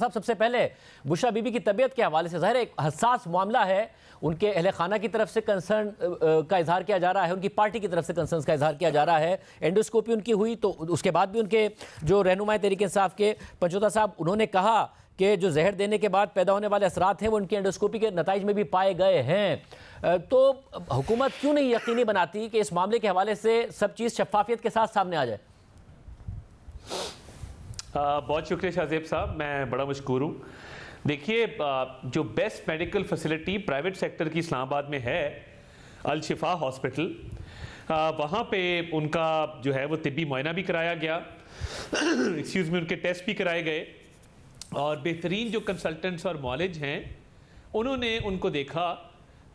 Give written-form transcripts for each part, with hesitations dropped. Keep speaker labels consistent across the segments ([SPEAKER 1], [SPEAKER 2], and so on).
[SPEAKER 1] صاحب سب سے پہلے بشرا بی بی کی طبیعت کے حوالے سے ظاہر ایک حساس معاملہ ہے، ان کے اہل خانہ کی طرف سے کنسرن کا اظہار کیا جا رہا ہے، ان کی پارٹی کی طرف سے کنسرنز کا اظہار کیا جا رہا ہے، اینڈوسکوپی ان کی ہوئی تو اس کے بعد بھی ان کے جو رہنمائے تحریک انصاف کے پنجوتا صاحب انہوں نے کہا کہ جو زہر دینے کے بعد پیدا ہونے والے اثرات ہیں وہ ان کی اینڈوسکوپی کے نتائج میں بھی پائے گئے ہیں. تو حکومت کیوں نہیں یقینی بناتی کہ اس معاملے کے حوالے سے سب چیز شفافیت کے ساتھ سامنے آ جائے؟
[SPEAKER 2] بہت شکریہ شاہزیب صاحب، میں بڑا مشکور ہوں. دیکھیے جو best medical facility private sector کی اسلام آباد میں ہے الشفا ہاسپٹل، وہاں پہ ان کا جو ہے وہ طبی معائنہ بھی کرایا گیا، ان کے ٹیسٹ بھی کرائے گئے، اور بہترین جو کنسلٹنٹس اور معالج ہیں انہوں نے ان کو دیکھا.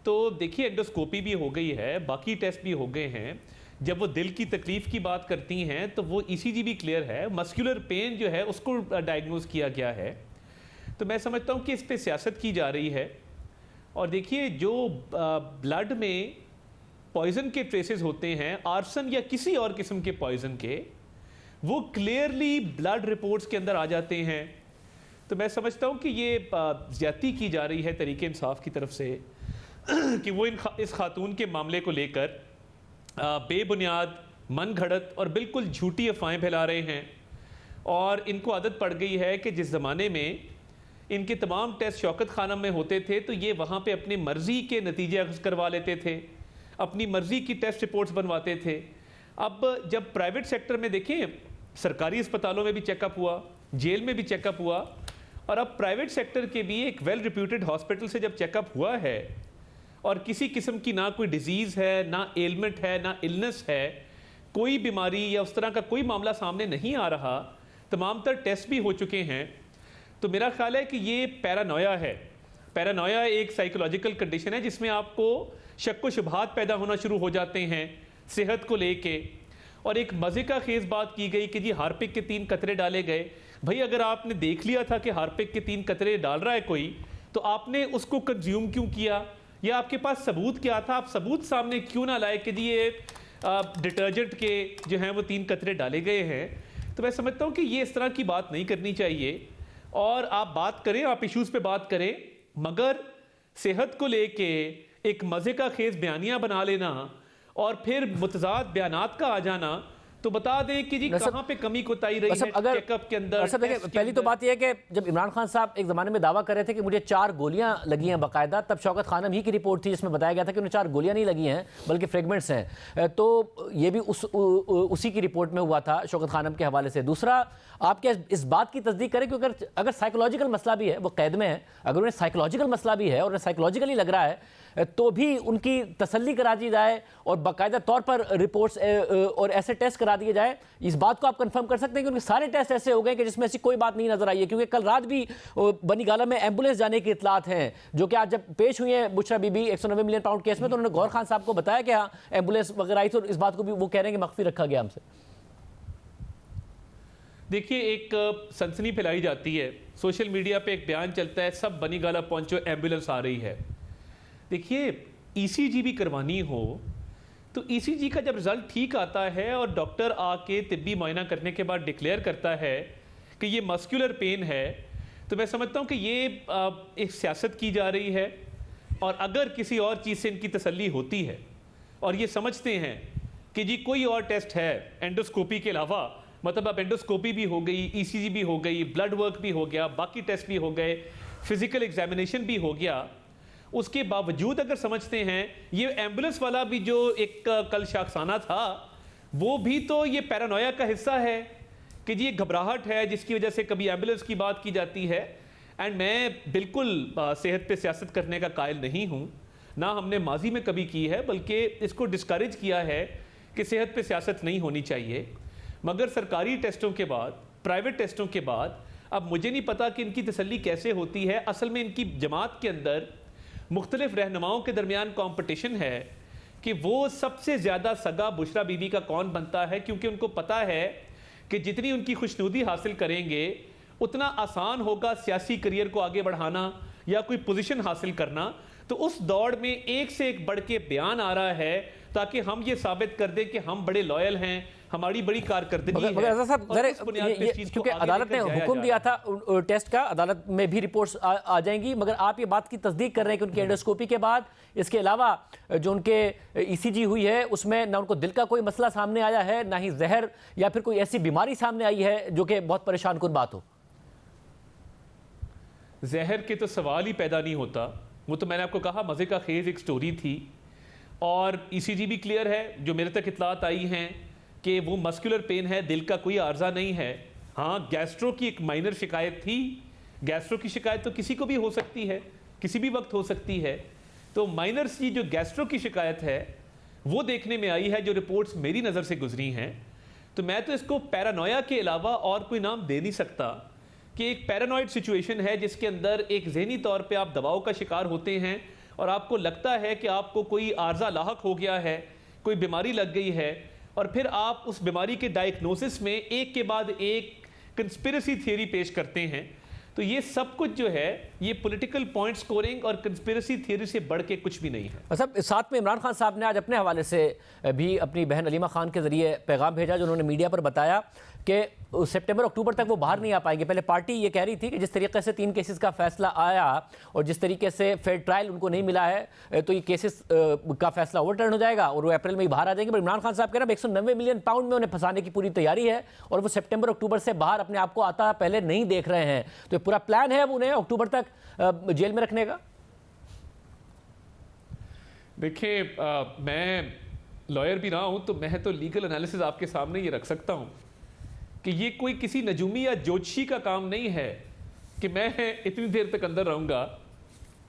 [SPEAKER 2] تو دیکھیے اینڈوسکوپی بھی ہو گئی ہے، باقی ٹیسٹ بھی ہو گئے ہیں. جب وہ دل کی تکلیف کی بات کرتی ہیں تو وہ ECG بھی کلیئر ہے، مسکولر پین جو ہے اس کو ڈائگنوز کیا گیا ہے. تو میں سمجھتا ہوں کہ اس پہ سیاست کی جا رہی ہے. اور دیکھیے جو بلڈ میں پوائزن کے ٹریسز ہوتے ہیں، آرسن یا کسی اور قسم کے پوائزن کے، وہ کلیئرلی بلڈ رپورٹس کے اندر آ جاتے ہیں. تو میں سمجھتا ہوں کہ یہ زیادتی کی جا رہی ہے تحریک انصاف کی طرف سے کہ وہ اس خاتون کے معاملے کو لے کر بے بنیاد، من گھڑت اور بالکل جھوٹی افواہیں پھیلا رہے ہیں. اور ان کو عادت پڑ گئی ہے کہ جس زمانے میں ان کے تمام ٹیسٹ شوکت خانم میں ہوتے تھے تو یہ وہاں پہ اپنی مرضی کے نتیجے اخذ کروا لیتے تھے، اپنی مرضی کی ٹیسٹ رپورٹس بنواتے تھے. اب جب پرائیویٹ سیکٹر میں دیکھیں، سرکاری اسپتالوں میں بھی چیک اپ ہوا، جیل میں بھی چیک اپ ہوا، اور اب پرائیویٹ سیکٹر کے بھی ایک ویل ریپیوٹڈ ہاسپٹل سے جب چیک اپ ہوا ہے اور کسی قسم کی نہ کوئی ڈیزیز ہے، نہ ایلمنٹ ہے، نہ النس ہے، کوئی بیماری یا اس طرح کا کوئی معاملہ سامنے نہیں آ رہا، تمام تر ٹیسٹ بھی ہو چکے ہیں، تو میرا خیال ہے کہ یہ پیرانویا ہے. پیرانویا ایک سائیکولوجیکل کنڈیشن ہے جس میں آپ کو شک و شبہات پیدا ہونا شروع ہو جاتے ہیں صحت کو لے کے. اور ایک مزے کا خیز بات کی گئی کہ جی ہارپک کے 3 قطرے ڈالے گئے. بھائی اگر آپ نے دیکھ لیا تھا کہ ہارپک کے 3 قطرے ڈال رہا ہے کوئی، تو آپ نے اس کو کنزیوم کیوں کیا؟ یا آپ کے پاس ثبوت کیا تھا؟ آپ ثبوت سامنے کیوں نہ لائے کہ جی یہ ڈٹرجنٹ کے جو ہیں وہ 3 قطرے ڈالے گئے ہیں؟ تو میں سمجھتا ہوں کہ یہ اس طرح کی بات نہیں کرنی چاہیے. اور آپ بات کریں، آپ ایشوز پہ بات کریں، مگر صحت کو لے کے ایک مزے کا خیز بیانیہ بنا لینا اور پھر متضاد بیانات کا آ جانا، تو بتا دیں کہ جی کہاں پہ کمی کوتاہی رہی ہے چیک اپ کے اندر.
[SPEAKER 1] پہلی تو بات یہ ہے کہ جب عمران خان صاحب ایک زمانے میں دعویٰ کر رہے تھے کہ مجھے 4 گولیاں لگی ہیں باقاعدہ، تب شوکت خانم ہی کی رپورٹ تھی جس میں بتایا گیا تھا کہ انہیں 4 گولیاں نہیں لگی ہیں بلکہ فریگمنٹس ہیں. تو یہ بھی اسی کی رپورٹ میں ہوا تھا شوکت خانم کے حوالے سے. دوسرا، آپ کیا اس بات کی تصدیق کریں کہ اگر سائیکولوجیکل مسئلہ بھی ہے، وہ قید میں ہے، اگر انہیں سائیکولوجیکل مسئلہ بھی ہے اور انہیں سائیکولوجیکلی لگ رہا ہے، تو بھی ان کی تسلی کرا دی جائے اور باقاعدہ طور پر رپورٹس اور ایسے ٹیسٹ کرا دیے جائے. اس بات کو آپ کنفرم کر سکتے ہیں کہ ان کے سارے ٹیسٹ ایسے ہو گئے کہ جس میں ایسی کوئی بات نہیں نظر آئی ہے؟ کیونکہ کل رات بھی بنی گالہ میں ایمبولینس جانے کی اطلاعات ہیں جو کہ آج جب پیش ہوئی ہیں Bushra Bibi 190 million pound case میں، تو انہوں نے گور خان صاحب کو بتایا کہ ہاں ایمبولینس وغیرہ آئی تھی، اور اس بات کو بھی وہ کہہ رہے ہیں کہ مخفی رکھا گیا ہم سے.
[SPEAKER 2] دیکھیے ایک سنسنی پھیلائی جاتی ہے، سوشل میڈیا پہ ایک بیان چلتا ہے سب بنی گالہ پہنچو ایمبولینس آ رہی ہے. دیکھیے ECG بھی کروانی ہو تو ECG کا جب رزلٹ ٹھیک آتا ہے اور ڈاکٹر آ کے طبی معائنہ کرنے کے بعد ڈکلیئر کرتا ہے کہ یہ مسکولر پین ہے، تو میں سمجھتا ہوں کہ یہ ایک سیاست کی جا رہی ہے. اور اگر کسی اور چیز سے ان کی تسلی ہوتی ہے اور یہ سمجھتے ہیں کہ جی کوئی اور ٹیسٹ ہے اینڈوسکوپی کے علاوہ، مطلب اب اینڈوسکوپی بھی ہو گئی، ECG بھی ہو گئی، بلڈ ورک بھی ہو گیا، باقی ٹیسٹ بھی ہو گئے، فزیکل ایگزامینیشن بھی ہو گیا، اس کے باوجود اگر سمجھتے ہیں یہ ایمبولینس والا بھی جو ایک کل شاخسانہ تھا وہ بھی تو یہ پیرانویا کا حصہ ہے کہ جی ایک گھبراہٹ ہے جس کی وجہ سے کبھی ایمبولینس کی بات کی جاتی ہے. اینڈ میں بالکل صحت پہ سیاست کرنے کا قائل نہیں ہوں، نہ ہم نے ماضی میں کبھی کی ہے، بلکہ اس کو ڈسکریج کیا ہے کہ صحت پہ سیاست نہیں ہونی چاہیے. مگر سرکاری ٹیسٹوں کے بعد، پرائیویٹ ٹیسٹوں کے بعد، اب مجھے نہیں پتا کہ ان کی تسلی کیسے ہوتی ہے. اصل میں ان کی جماعت کے اندر مختلف رہنماؤں کے درمیان کمپٹیشن ہے کہ وہ سب سے زیادہ سگا بشرا بی بی کا کون بنتا ہے، کیونکہ ان کو پتا ہے کہ جتنی ان کی خوشنودی حاصل کریں گے اتنا آسان ہوگا سیاسی کریئر کو آگے بڑھانا یا کوئی پوزیشن حاصل کرنا. تو اس دوڑ میں ایک سے ایک بڑھ کے بیان آ رہا ہے تاکہ ہم یہ ثابت کر دیں کہ ہم بڑے لائل ہیں، ہماری بڑی کارکردگی
[SPEAKER 1] مگر
[SPEAKER 2] ہے
[SPEAKER 1] رضا صاحب
[SPEAKER 2] اور اس بنیاد پہ اس چیز کو
[SPEAKER 1] کیونکہ
[SPEAKER 2] آگے
[SPEAKER 1] عدالت
[SPEAKER 2] لے
[SPEAKER 1] نے
[SPEAKER 2] کر جایا
[SPEAKER 1] حکم
[SPEAKER 2] جا
[SPEAKER 1] دیا
[SPEAKER 2] رہا
[SPEAKER 1] تھا ٹیسٹ کا، عدالت میں بھی رپورٹس آ جائیں گی، مگر آپ یہ بات کی تصدیق کر رہے ہیں کہ ان کی اینڈوسکوپی کے بعد اس کے علاوہ جو ان کے ای سی جی ہوئی ہے اس میں نہ ان کو دل کا کوئی مسئلہ سامنے آیا ہے، نہ ہی زہر یا پھر کوئی ایسی بیماری سامنے آئی ہے جو کہ بہت پریشان کن بات ہو؟
[SPEAKER 2] زہر کے تو سوال ہی پیدا نہیں ہوتا، وہ تو میں نے آپ کو کہا مزے کا خیز ایک سٹوری تھی، اور ای سی جی بھی کلیئر ہے، جو میرے تک اطلاعات آئی ہیں کہ وہ مسکولر پین ہے، دل کا کوئی عارضہ نہیں ہے۔ ہاں گیسٹرو کی ایک مائنر شکایت تھی، گیسٹرو کی شکایت تو کسی کو بھی ہو سکتی ہے، کسی بھی وقت ہو سکتی ہے، تو مائنر سی جو گیسٹرو کی شکایت ہے وہ دیکھنے میں آئی ہے، جو رپورٹس میری نظر سے گزری ہیں، تو میں تو اس کو پیرانویا کے علاوہ اور کوئی نام دے نہیں سکتا کہ ایک پیرانوائڈ سچویشن ہے جس کے اندر ایک ذہنی طور پہ آپ دباؤ کا شکار ہوتے ہیں اور آپ کو لگتا ہے کہ آپ کو کوئی عارضہ لاحق ہو گیا ہے، کوئی بیماری لگ گئی ہے، اور پھر آپ اس بیماری کے ڈائگنوسس میں ایک کے بعد ایک کنسپیرسی تھیوری پیش کرتے ہیں۔ تو یہ سب کچھ جو ہے یہ پولیٹیکل پوائنٹ سکورنگ اور کنسپیرسی تھیوری سے بڑھ کے کچھ بھی نہیں ہے۔
[SPEAKER 1] صاحب ساتھ میں عمران خان صاحب نے آج اپنے حوالے سے بھی اپنی بہن علیمہ خان کے ذریعے پیغام بھیجا، جو انہوں نے میڈیا پر بتایا کہ سپٹمبر اکتوبر تک وہ باہر نہیں آ پائیں گے۔ پہلے پارٹی یہ کہہ رہی تھی کہ جس طریقے سے 3 کیسز کا فیصلہ آیا اور جس طریقے سے فیئر ٹرائل ان کو نہیں ملا ہے تو یہ کیسز کا فیصلہ اوور ٹرن ہو جائے گا اور وہ اپریل میں ہی باہر آ جائیں گے، پر عمران خان صاحب کہہ رہے ہیں 190 ملین پاؤنڈ میں انہیں پھنسانے کی پوری تیاری ہے اور وہ سپٹمبر اکتوبر سے باہر اپنے آپ کو آتا پہلے نہیں دیکھ رہے ہیں، تو یہ پورا پلان ہے اب انہیں اکتوبر تک جیل میں رکھنے کا؟
[SPEAKER 2] دیکھیں میں لائر بھی رہا ہوں تو میں تو لیگل انالیسز آپ کے سامنے یہ رکھ سکتا ہوں کہ یہ کوئی کسی نجومی یا جوتشی کا کام نہیں ہے کہ میں اتنی دیر تک اندر رہوں گا۔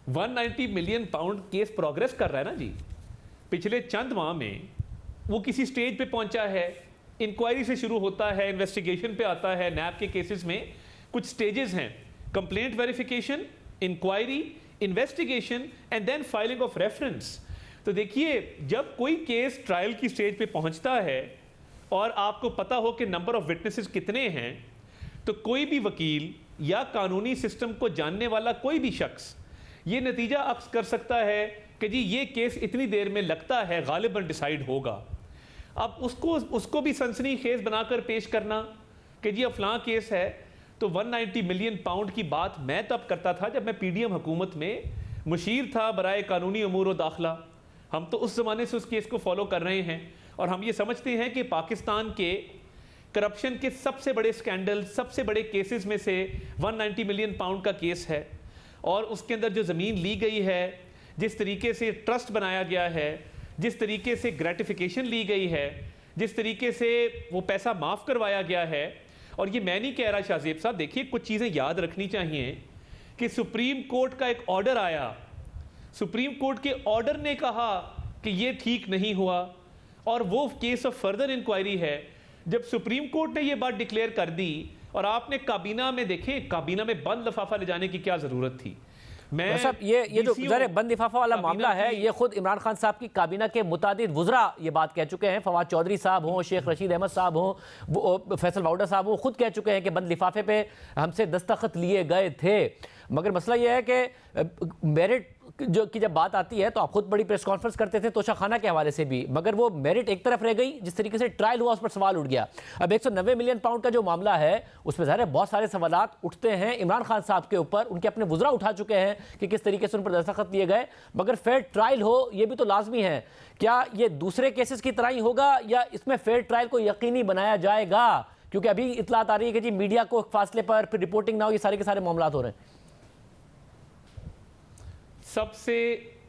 [SPEAKER 2] 190 ملین پاؤنڈ کیس پروگریس کر رہا ہے نا جی، پچھلے چند ماہ میں وہ کسی سٹیج پہ پہنچا ہے، انکوائری سے شروع ہوتا ہے، انویسٹیگیشن پہ آتا ہے۔ نیب کے کیسز میں کچھ سٹیجز ہیں، complaint verification, enquiry, investigation and then filing of reference. تو دیکھیے جب کوئی کیس ٹرائل کی سٹیج پہ پہنچتا ہے اور آپ کو پتا ہو کہ نمبر آف وٹنسز کتنے ہیں، تو کوئی بھی وکیل یا قانونی سسٹم کو جاننے والا کوئی بھی شخص یہ نتیجہ اخذ کر سکتا ہے کہ جی یہ کیس اتنی دیر میں لگتا ہے غالباً ڈیسائیڈ ہوگا۔ اب اس کو بھی سنسنی خیز بنا کر پیش کرنا کہ جی فلاں کیس ہے، تو 190 ملین پاؤنڈ کی بات میں تب کرتا تھا جب میں پی ڈی ایم حکومت میں مشیر تھا برائے قانونی امور و داخلہ۔ ہم تو اس زمانے سے اس کیس کو فالو کر رہے ہیں اور ہم یہ سمجھتے ہیں کہ پاکستان کے کرپشن کے سب سے بڑے سکینڈل، سب سے بڑے کیسز میں سے 190 ملین پاؤنڈ کا کیس ہے، اور اس کے اندر جو زمین لی گئی ہے، جس طریقے سے ٹرسٹ بنایا گیا ہے، جس طریقے سے گریٹیفیکیشن لی گئی ہے، جس طریقے سے وہ پیسہ معاف کروایا گیا ہے۔ اور یہ میں نہیں کہہ رہا شاہ زیب صاحب، دیکھیے کچھ چیزیں یاد رکھنی چاہیے کہ سپریم کورٹ کا ایک آرڈر آیا، سپریم کورٹ کے آرڈر نے کہا کہ یہ ٹھیک نہیں ہوا، اور وہ کیس آف فردر انکوائری ہے۔ جب سپریم کورٹ نے یہ بات ڈکلیئر کر دی اور آپ نے کابینہ میں دیکھیں، کابینہ میں بند لفافہ لے جانے کی کیا ضرورت تھی؟ میں
[SPEAKER 1] صاحب یہ جو ذرا بند لفافہ والا معاملہ ہے، یہ خود عمران خان صاحب کی کابینہ کے متعدد وزراء یہ بات کہہ چکے ہیں، فواد چودھری صاحب ہوں، شیخ رشید احمد صاحب ہوں، فیصل واؤڈا صاحب ہوں، خود کہہ چکے ہیں کہ بند لفافے پہ ہم سے دستخط لیے گئے تھے۔ مگر مسئلہ یہ ہے کہ میرٹ کی جب بات آتی ہے تو آپ خود بڑی پریس کانفرنس کرتے تھے توشہ خانہ کے حوالے سے بھی، مگر وہ میرٹ ایک طرف رہ گئی، جس طریقے سے ٹرائل ہوا اس پر سوال اٹھ گیا۔ اب 190 ملین پاؤنڈ کا جو معاملہ ہے اس میں ظاہر ہے بہت سارے سوالات اٹھتے ہیں عمران خان صاحب کے اوپر، ان کے اپنے وزراء اٹھا چکے ہیں کہ کس طریقے سے ان پر دستخط لیے گئے، مگر فیئر ٹرائل ہو یہ بھی تو لازمی ہے۔ کیا یہ دوسرے کیسز کی طرح ہی ہوگا یا اس میں فیئر ٹرائل کو یقینی بنایا جائے گا؟ کیونکہ ابھی اطلاعات آ رہی ہے کہ جی میڈیا کو فاصلے پر پھر رپورٹنگ نہ ہو، یہ سارے کے سارے معاملات ہو رہے ہیں۔
[SPEAKER 2] سب سے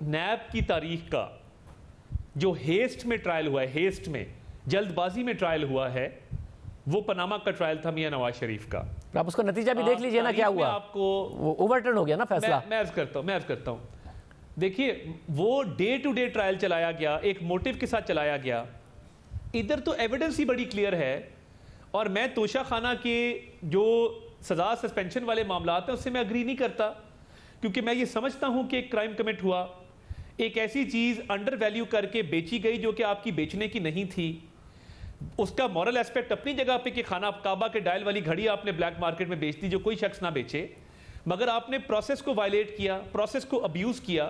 [SPEAKER 2] نیب کی تاریخ کا جو ہیسٹ میں ٹرائل ہوا ہے، ہیسٹ میں جلد بازی میں ٹرائل ہوا ہے، وہ پاناما کا ٹرائل تھا میاں نواز شریف کا۔
[SPEAKER 1] آپ اس کا نتیجہ بھی دیکھ لیجئے نا کیا ہوا،
[SPEAKER 2] آپ کو
[SPEAKER 1] وہ اوور ٹرن ہو گیا نا فیصلہ۔
[SPEAKER 2] میں عرض کرتا ہوں دیکھیے وہ ڈے ٹو ڈے ٹرائل چلایا گیا، ایک موٹیو کے ساتھ چلایا گیا، ادھر تو ایویڈنس ہی بڑی کلیئر ہے۔ اور میں توشہ خانہ کے جو سزا سسپینشن والے معاملات ہیں اس سے میں اگری نہیں کرتا، کیونکہ میں یہ سمجھتا ہوں کہ ایک کرائم کمٹ ہوا، ایک ایسی چیز انڈر ویلیو کر کے بیچی گئی جو کہ آپ کی بیچنے کی نہیں تھی۔ اس کا مورل ایسپیکٹ اپنی جگہ پہ کہ خانہ کعبہ کے ڈائل والی گھڑی آپ نے بلیک مارکیٹ میں بیچ دی جو کوئی شخص نہ بیچے، مگر آپ نے پروسیس کو وائلیٹ کیا، پروسیس کو ابیوز کیا۔